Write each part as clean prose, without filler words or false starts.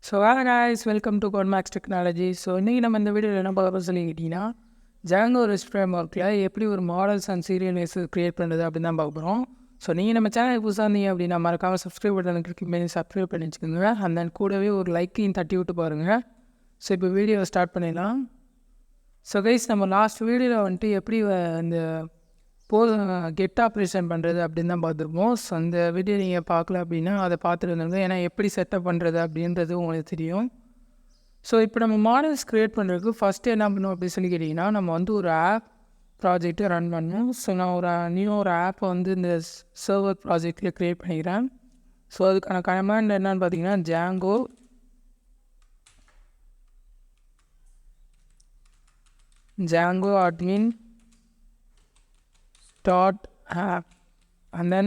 So guys, welcome to Codemax technology. So இன்றைக்கி நம்ம இந்த வீடியோவில் என்ன பார்க்க சொல்லிக்கிட்டிங்கன்னா Django Rest Frameworkல எப்படி ஒரு மாடல்ஸ் அண்ட் சீரியலைசர் க்ரியேட் பண்ணுறது அப்படின்னு தான் பார்க்க போகிறோம். ஸோ நீங்கள் நம்ம சேனலுக்கு புதுசாக இருந்தீங்க அப்படின்னா மறக்காமல் சப்ஸ்கிரைப் பட்டனுக்கு கிளிக் பண்ணி சப்ஸ்கிரைப் பண்ணி வச்சுக்கோங்க. அண்ட் தென் கூடவே ஒரு லைக்கையும் தட்டி விட்டு பாருங்கள். ஸோ இப்போ வீடியோவை ஸ்டார்ட் பண்ணிடலாம். ஸோ கைஸ், நம்ம லாஸ்ட் வீடியோவில் வந்துட்டு எப்படி இந்த கெட் ஆப்ரேஷன் பண்ணுறது அப்படின்னு தான் பார்த்துருப்போம். ஸோ அந்த வீடியோ நீங்கள் பார்க்கல அப்படின்னா அதை பார்த்துருந்தாங்க. ஏன்னா எப்படி செட்டப் பண்ணுறது அப்படின்றது உங்களுக்கு தெரியும். ஸோ இப்போ நம்ம மாடல்ஸ் க்ரியேட் பண்ணுறதுக்கு ஃபஸ்ட்டு என்ன பண்ணணும் அப்படின்னு சொல்லி கேட்டிங்கன்னா, நம்ம வந்து ஒரு ஆப் ப்ராஜெக்ட்டை ரன் பண்ணணும். ஸோ நான் ஒரு ஆப்பை வந்து இந்த சர்வர் ப்ராஜெக்டில் க்ரியேட் பண்ணிக்கிறேன். ஸோ அதுக்கான கமாண்ட் என்னன்னு பார்த்தீங்கன்னா Django admin .app and then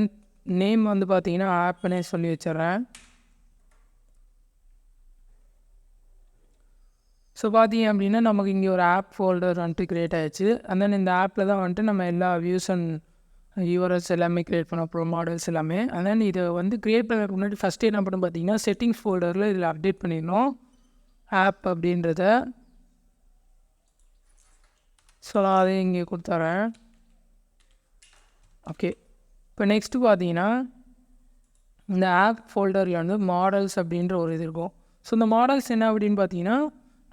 name வந்து பார்த்தீங்கன்னா ஆப்னே சொல்லி வச்சிட்றேன். ஸோ பார்த்தீங்க அப்படின்னா நமக்கு இங்கே ஒரு ஆப் ஃபோல்டர் வந்துட்டு க்ரியேட் ஆகிடுச்சு. அண்ட் தென் இந்த ஆப்பில் தான் வந்துட்டு நம்ம எல்லா வியூஸ் அண்ட் யூஆர்எல்ஸ் எல்லாமே க்ரியேட் பண்ண அப்புறம் மாடல்ஸ் எல்லாமே. அண்ட் தென் இதை வந்து க்ரியேட் பண்ணுறதுக்கு முன்னாடி ஃபஸ்ட்டு என்ன பண்ணணும் பார்த்தீங்கன்னா, செட்டிங்ஸ் ஃபோல்டரில் இதில் அப்டேட் பண்ணிடணும் ஆப் அப்படின்றத. ஸோ நான் அதை இங்கே கொடுத்துறேன். ஓகே, இப்போ நெக்ஸ்ட்டு பார்த்தீங்கன்னா இந்த ஆப் ஃபோல்டரில் வந்து மாடல்ஸ் அப்படின்ற ஒரு இது இருக்கும். ஸோ இந்த மாடல்ஸ் என்ன அப்படின்னு பார்த்தீங்கன்னா,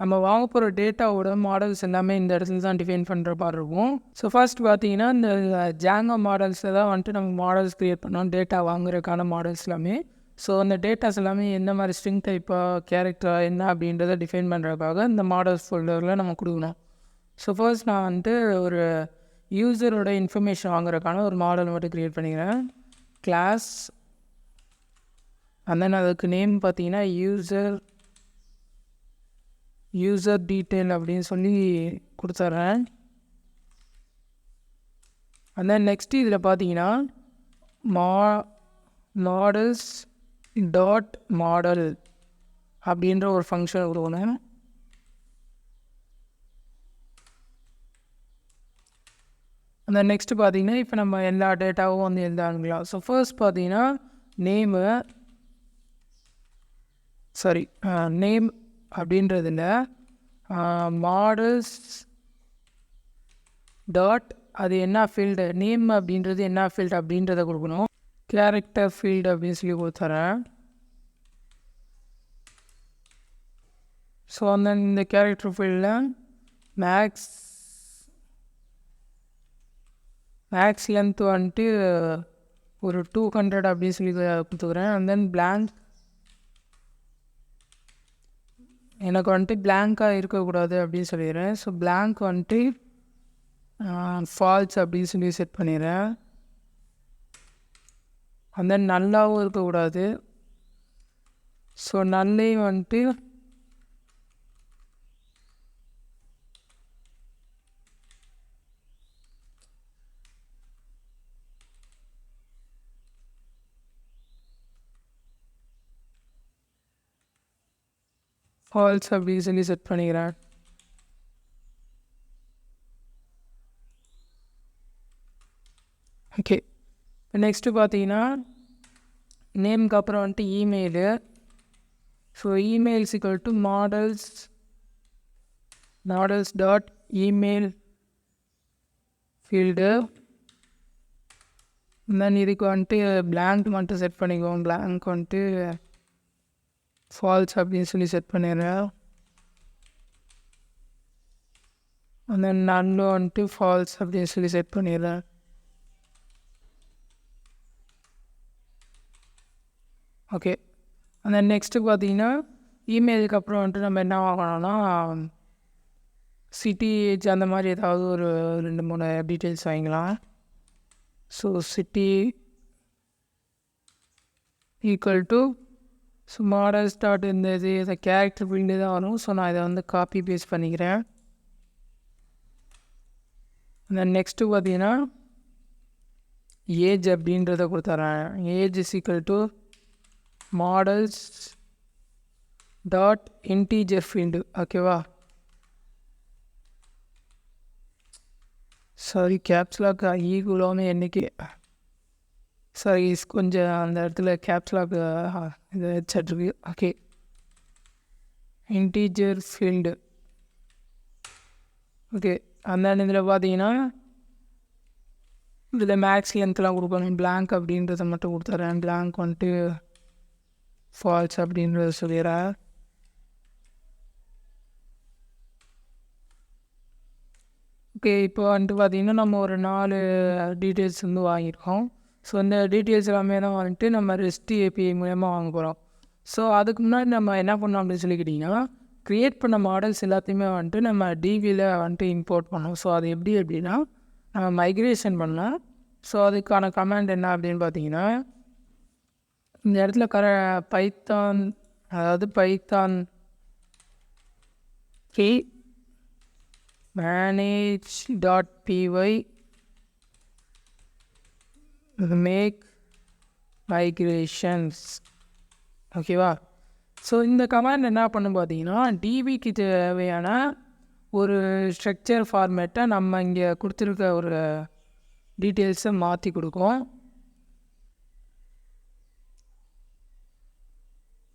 நம்ம வாங்க போகிற டேட்டாவோட மாடல்ஸ் எல்லாமே இந்த இடத்துல தான் டிஃபைன் பண்ணுற மாதிரி இருக்கும். ஸோ ஃபர்ஸ்ட் பார்த்தீங்கன்னா இந்த Django மாடல்ஸில் தான் வந்துட்டு நம்ம மாடல்ஸ் க்ரியேட் பண்ணோம், டேட்டா வாங்குறதுக்கான மாடல்ஸ் எல்லாமே. ஸோ அந்த டேட்டாஸ் எல்லாமே எந்த மாதிரி ஸ்ட்ரிங் டைப்பாக கேரக்டராக என்ன அப்படின்றத டிஃபைன் பண்ணுறதுக்காக இந்த மாடல்ஸ் ஃபோல்டரில் நம்ம கொடுக்கணும். ஸோ ஃபர்ஸ்ட் நான் வந்துட்டு ஒரு யூசரோட இன்ஃபர்மேஷன் வாங்குறதுக்கான ஒரு மாடல் மட்டும் க்ரியேட் பண்ணிக்கிறேன். கிளாஸ் அண்ட் தென் அதுக்கு நேம் பார்த்தீங்கன்னா யூசர் டீட்டெயில் அப்படின்னு சொல்லி கொடுத்துட்றேன். அண்ட் தென் நெக்ஸ்ட்டு இதில் பார்த்தீங்கன்னா மாடல்ஸ் .மாடல் அப்படின்ற ஒரு ஃபங்க்ஷன் கொடுக்கணும். அந்த நெக்ஸ்ட்டு பார்த்தீங்கன்னா இப்போ நம்ம எல்லா டேட்டாவும் வந்து எழுதானுங்களா. ஸோ ஃபர்ஸ்ட் பார்த்தீங்கன்னா நேம் அப்படின்றதில் மாடல்ஸ் அது என்ன ஃபீல்டு, நேம் அப்படின்றது என்ன ஃபீல்டு அப்படின்றத கொடுக்கணும். கேரக்டர் ஃபீல்டு அப்படின்னு சொல்லி கொடுத்துறேன். ஸோ அந்த இந்த கேரக்டர் ஃபீல்டில் மேக்ஸ் லென்த் வந்துட்டு ஒரு 200 அப்படின்னு சொல்லி கொடுத்துக்கிறேன். அண்ட் தென் blank எனக்கு வந்துட்டு பிளாங்காக இருக்கக்கூடாது அப்படின்னு சொல்லிடுறேன். ஸோ blank வந்துட்டு ஃபால்ஸ் அப்படின்னு சொல்லி செட் பண்ணிடுறேன். அண்ட் தென் நல்லாவும் இருக்கக்கூடாது. ஸோ நல்லையும் வந்துட்டு ஃபால்ஸ் அப்படின்னு சொல்லி செட் பண்ணிக்கிறேன். ஓகே, இப்போ நெக்ஸ்ட்டு பார்த்தீங்கன்னா நேமுக்கு அப்புறம் வந்துட்டு email. So email equal to models .email field. Then இதுக்கு வந்துட்டு blank மட்டும் செட் பண்ணிக்குவோம். blank வந்துட்டு ஃபால்ஸ் அப்படின்னு சொல்லி செட் பண்ணிடுறேன். அந்த நன்னு வந்துட்டு ஃபால்ஸ் அப்படின்னு சொல்லி செட் பண்ணிடுறேன். ஓகே, அந்த நெக்ஸ்ட்டு பார்த்தீங்கன்னா இமெயிலுக்கு அப்புறம் வந்துட்டு நம்ம என்ன வாங்கணும்னா சிட்டி ஏஜ் அந்த மாதிரி ஏதாவது ஒரு 2-3 டீட்டெயில்ஸ் வாங்கிக்கலாம். So city equal to models இந்த இதை கேரக்டர் ஃபீல்டு தான் வரும். ஸோ நான் இதை வந்து காப்பி பேஸ்ட் பண்ணிக்கிறேன். அந்த நெக்ஸ்ட்டு பார்த்தீங்கன்னா ஏஜ் அப்படின்றத கொடுத்துட்றேன். Age equal to models integer field. ஓகேவா, சாரி கேப்ஸ்லாக் ஈக்குவலான எண்ணிக்கை. சாரி கொஞ்சம் அந்த இடத்துல கேப்ஸ்லாக் இது வச்சிட்ருக்கு. Okay, integer field. ஓகே, அந்த இதில் பார்த்தீங்கன்னா இதில் மேக்ஸ் லென்த்லாம் கொடுக்கணும். blank அப்படின்றத மட்டும் கொடுத்துட்றேன். blank வந்துட்டு ஃபால்ஸ் அப்படின்றத சொல்லிடுறேன். ஓகே, இப்போ வந்துட்டு பார்த்திங்கன்னா நம்ம ஒரு 4 டீட்டெயில்ஸ் வந்து வாங்கியிருக்கோம். ஸோ இந்த டீட்டெயில்ஸ் எல்லாமே தான் வந்துட்டு நம்ம ரெஸ்ட் ஏபிஐ மூலமாக வாங்க போகிறோம். ஸோ அதுக்கு முன்னாடி நம்ம என்ன பண்ணோம் அப்படின்னு சொல்லிக்கிட்டிங்கன்னா, க்ரியேட் பண்ண மாடல்ஸ் எல்லாத்தையுமே வந்துட்டு நம்ம டிவியில் வந்துட்டு இம்போர்ட் பண்ணோம். ஸோ அது எப்படி அப்படின்னா நம்ம மைக்ரேஷன் பண்ணலாம். ஸோ அதுக்கான கமாண்ட் என்ன அப்படின்னு பார்த்தீங்கன்னா, இந்த இடத்துல பைத்தான், அதாவது Python K manage.py make migrations. ஓகேவா? ஸோ இந்த கமாண்ட் என்ன பண்ணும் பார்த்தீங்கன்னா, டிபிக்கு தேவையான ஒரு ஸ்ட்ரக்சர் ஃபார்மேட்டை நம்ம இங்கே கொடுத்துருக்க ஒரு டீட்டெயில்ஸை மாற்றி கொடுக்கும்.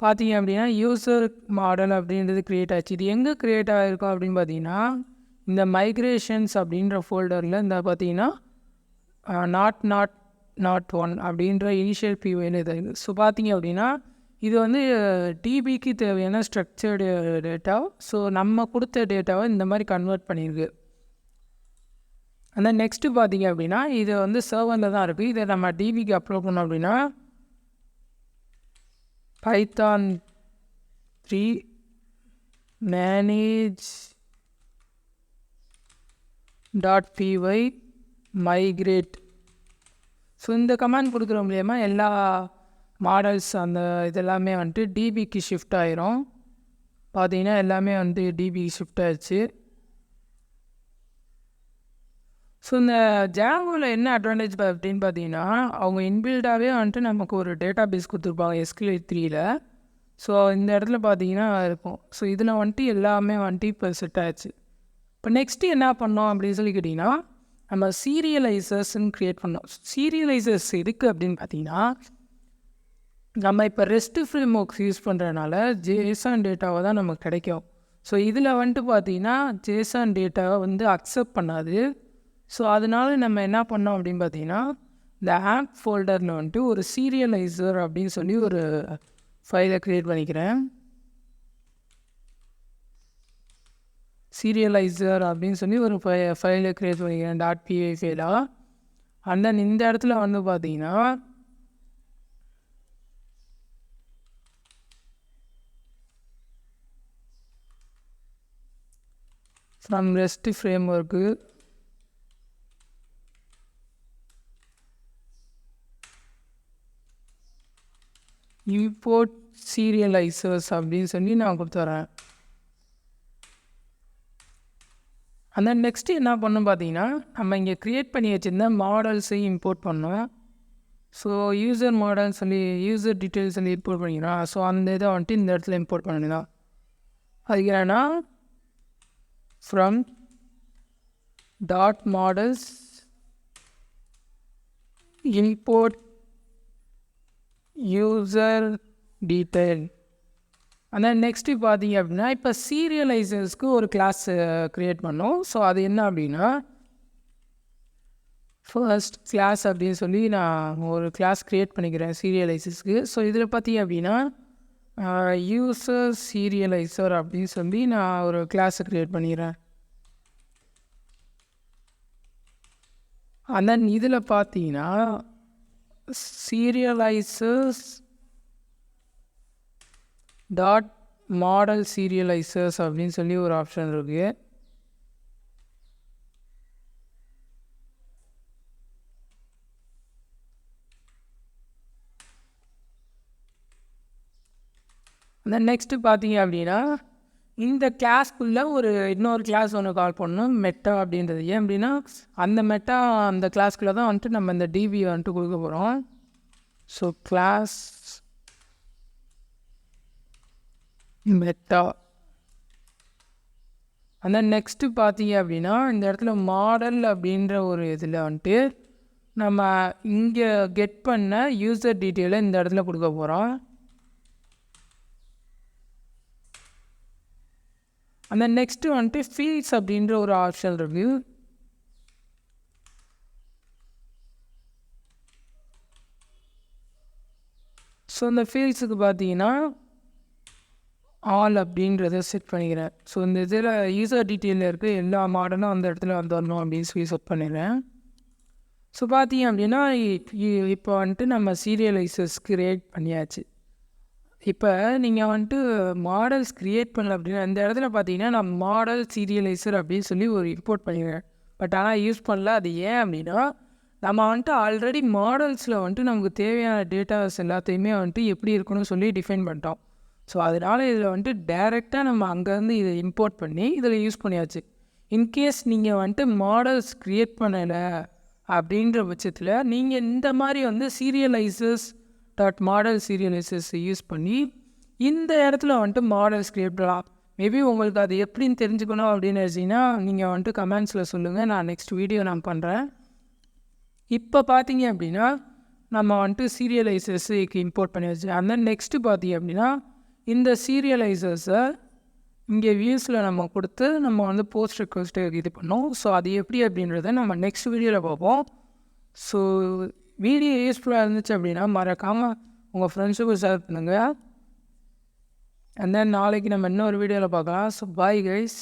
பார்த்தீங்க அப்படின்னா யூசர் மாடல் அப்படின்றது க்ரியேட் ஆச்சு. இது எங்கே க்ரியேட் ஆகிருக்கும் அப்படின்னு பார்த்தீங்கன்னா, இந்த மைக்ரேஷன்ஸ் அப்படின்ற ஃபோல்டரில் இந்த பார்த்தீங்கன்னா நாட் ஒன் அப்படின்ற இனிஷியல் பியூன்னு இது. ஸோ பார்த்தீங்க அப்படின்னா இது வந்து டிபிக்கு தேவையான ஸ்ட்ரக்சர்டு டேட்டா. ஸோ நம்ம கொடுத்த டேட்டாவை இந்த மாதிரி கன்வெர்ட் பண்ணியிருக்கு. அந்த நெக்ஸ்ட்டு பார்த்தீங்க அப்படின்னா இது வந்து சர்வரில் தான் இருக்குது. இதை நம்ம டிபிக்கு அப்லோட் பண்ணோம் அப்படின்னா பைத்தான் 3 manage.py migrate. ஸோ இந்த கமாண்ட் கொடுக்குற மூலயமா எல்லா மாடல்ஸ் அந்த இதெல்லாமே வந்துட்டு டிபிக்கு ஷிஃப்ட் ஆகிரும். பார்த்தீங்கன்னா எல்லாமே வந்து டிபிக்கு ஷிஃப்ட் ஆகிடுச்சு. ஸோ இந்த ஜாங்கோவில் என்ன அட்வான்டேஜ் அப்படின்னு பார்த்தீங்கன்னா, அவங்க இன்பில்டாகவே வந்துட்டு நமக்கு ஒரு டேட்டா பேஸ் கொடுத்துருப்பாங்க SQL 3ல். ஸோ இந்த இடத்துல பார்த்தீங்கன்னா இருக்கும். ஸோ இதில் வந்துட்டு எல்லாமே வந்துட்டு இப்போ செட் ஆகிடுச்சு. இப்போ நெக்ஸ்ட்டு என்ன பண்ணோம் அப்படின்னு சொல்லி கேட்டிங்கன்னா, நம்ம சீரியலைசர்ஸ்ன்னு க்ரியேட் பண்ணோம். சீரியலைசர்ஸ் எதுக்கு அப்படின்னு பார்த்தீங்கன்னா, நம்ம இப்போ ரெஸ்ட் ஃப்ரேம்வொர்க்ஸ் யூஸ் பண்ணுறதுனால ஜேசன் டேட்டாவை தான் நமக்கு கிடைக்கும். ஸோ இதில் வந்துட்டு பார்த்தீங்கன்னா ஜேசன் டேட்டாவை வந்து அக்செப்ட் பண்ணாது. ஸோ அதனால நம்ம என்ன பண்ணோம் அப்படின்னு பார்த்தீங்கன்னா, இந்த ஆப் ஃபோல்டரில் வந்துட்டு ஒரு சீரியலைசர் அப்படின்னு சொல்லி ஒரு ஃபைலை க்ரியேட் பண்ணிக்கிறேன். சீரியலைசர் அப்படின்னு சொல்லி ஒரு ஃபைலை க்ரியேட் பண்ணிக்கிறேன் .py ஃபைலாக. அண்ட் தென் இந்த இடத்துல வந்து பார்த்தீங்கன்னா ஃப்ரம் ரெஸ்ட் ஃப்ரேம்வொர்க்கு import serializers அப்படின்னு சொல்லி நான் கொடுத்துறேன். அந்த நெக்ஸ்ட்டு என்ன பண்ணணும் பார்த்தீங்கன்னா, நம்ம இங்கே க்ரியேட் பண்ணி வச்சுருந்த மாடல்ஸையும் இம்போர்ட் பண்ணோம். ஸோ யூசர் மாடல் சொல்லி யூசர் டீட்டெயில்ஸ் சொல்லி இம்போர்ட் பண்ணிக்கிறோம். ஸோ அந்த இதை வந்துட்டு இந்த இடத்துல இம்போர்ட் பண்ணணும் தான். அதுக்கு என்னன்னா from .models import user detail. அந்த நெக்ஸ்ட்டு பார்த்தீங்க அப்படின்னா, இப்போ சீரியலைசர்ஸ்க்கு ஒரு கிளாஸ் க்ரியேட் பண்ணோம். ஸோ அது என்ன அப்படின்னா, ஃபர்ஸ்ட் கிளாஸ் அப்படின்னு சொல்லி நான் ஒரு கிளாஸ் க்ரியேட் பண்ணிக்கிறேன் சீரியலைசர்ஸ்க்கு. ஸோ இதில் பார்த்தீங்க அப்படின்னா யூசர் சீரியலைசர் அப்படின்னு சொல்லி நான் ஒரு கிளாஸை க்ரியேட் பண்ணிக்கிறேன். and then இதில் பார்த்தீங்கன்னா serializers .model serializers அப்படின்னு சொல்லி ஒரு ஆப்ஷன் இருக்குது. அந்த நெக்ஸ்ட்டு பார்த்தீங்க அப்படின்னா, இந்த கிளாஸ்க்குள்ளே இன்னொரு கிளாஸ் ஒன்று கால் பண்ணணும், மெட்டா அப்படின்றது. ஏன் அப்படின்னா அந்த மெட்டா அந்த கிளாஸ்க்குள்ளே தான் வந்துட்டு நம்ம இந்த டிபி வந்துட்டு கொடுக்க போகிறோம். ஸோ கிளாஸ் மெட்டா. அந்த நெக்ஸ்ட்டு பார்த்தீங்க அப்படின்னா, இந்த இடத்துல மாடல் அப்படின்ற ஒரு இதில் வந்துட்டு நம்ம இங்கே கெட் பண்ண யூசர் டீட்டெயிலை இந்த இடத்துல கொடுக்க போகிறோம். அந்த நெக்ஸ்ட்டு வந்துட்டு ஃபீல்ட்ஸ் அப்படின்ற ஒரு ஆப்ஷன் இருக்குது. ஸோ இந்த ஃபீல்ட்ஸுக்கு பார்த்தீங்கன்னா ஆல் அப்படின்றத செட் பண்ணிக்கிறேன். ஸோ இந்த இதில் யூசர் டீட்டெயிலில் இருக்க எல்லா மாடலும் அந்த இடத்துல வந்துடணும் அப்படின்னு சொல்லி செட் பண்ணிடுறேன். ஸோ பார்த்தீங்க அப்படின்னா இப்போ வந்துட்டு நம்ம சீரியலைசர்ஸ் க்ரியேட் பண்ணியாச்சு. இப்போ நீங்கள் வந்துட்டு மாடல்ஸ் க்ரியேட் பண்ணல அப்படின்னா இந்த இடத்துல பார்த்தீங்கன்னா நான் மாடல் சீரியலைசர் அப்படின்னு சொல்லி ஒரு இம்போர்ட் பண்ணிடுறேன். பட் ஆனால் யூஸ் பண்ணல. அது ஏன் அப்படின்னா நம்ம வந்துட்டு ஆல்ரெடி மாடல்ஸில் வந்துட்டு நமக்கு தேவையான டேட்டாஸ் எல்லாத்தையுமே வந்துட்டு எப்படி இருக்கணும்னு சொல்லி டிஃபைன் பண்ணிட்டோம். ஸோ அதனால் இதில் வந்துட்டு டைரெக்டாக நம்ம அங்கேருந்து இதை இம்போர்ட் பண்ணி இதில் யூஸ் பண்ணியாச்சு. இன்கேஸ் நீங்கள் வந்துட்டு மாடல்ஸ் க்ரியேட் பண்ணலை அப்படின்ற பட்சத்தில் நீங்கள் இந்த மாதிரி வந்து சீரியலைசர்ஸ் மாடல் சீரியலைசர்ஸ் யூஸ் பண்ணி இந்த இடத்துல வந்துட்டு மாடல்ஸ் க்ரியேட் பண்ணலாம். மேபி உங்களுக்கு அது எப்படின்னு தெரிஞ்சுக்கணும் அப்படின்னு நினச்சிங்கன்னா நீங்கள் வந்துட்டு கமெண்ட்ஸில் சொல்லுங்கள். நான் நெக்ஸ்ட் வீடியோ நான் பண்ணுறேன். இப்போ பார்த்தீங்க அப்படின்னா நம்ம வந்துட்டு சீரியலைசர்ஸுக்கு இம்போர்ட் பண்ணியாச்சு. அந்த நெக்ஸ்ட்டு பார்த்தீங்க அப்படின்னா இந்த சீரியலைசர்ஸை இங்கே வியூஸில் நம்ம கொடுத்து நம்ம வந்து போஸ்ட் ரெக்வஸ்ட்டு இது பண்ணோம். ஸோ அது எப்படி அப்படின்றத நம்ம நெக்ஸ்ட் வீடியோவில் பார்ப்போம். ஸோ வீடியோ யூஸ்ஃபுல்லாக இருந்துச்சு அப்படின்னா மறக்காமல் உங்கள் ஃப்ரெண்ட்ஸுக்கும் ஷேர் பண்ணுங்கள். அண்ட் தென் நாளைக்கு நம்ம இன்னொரு வீடியோவில் பார்க்கலாம். So bye guys.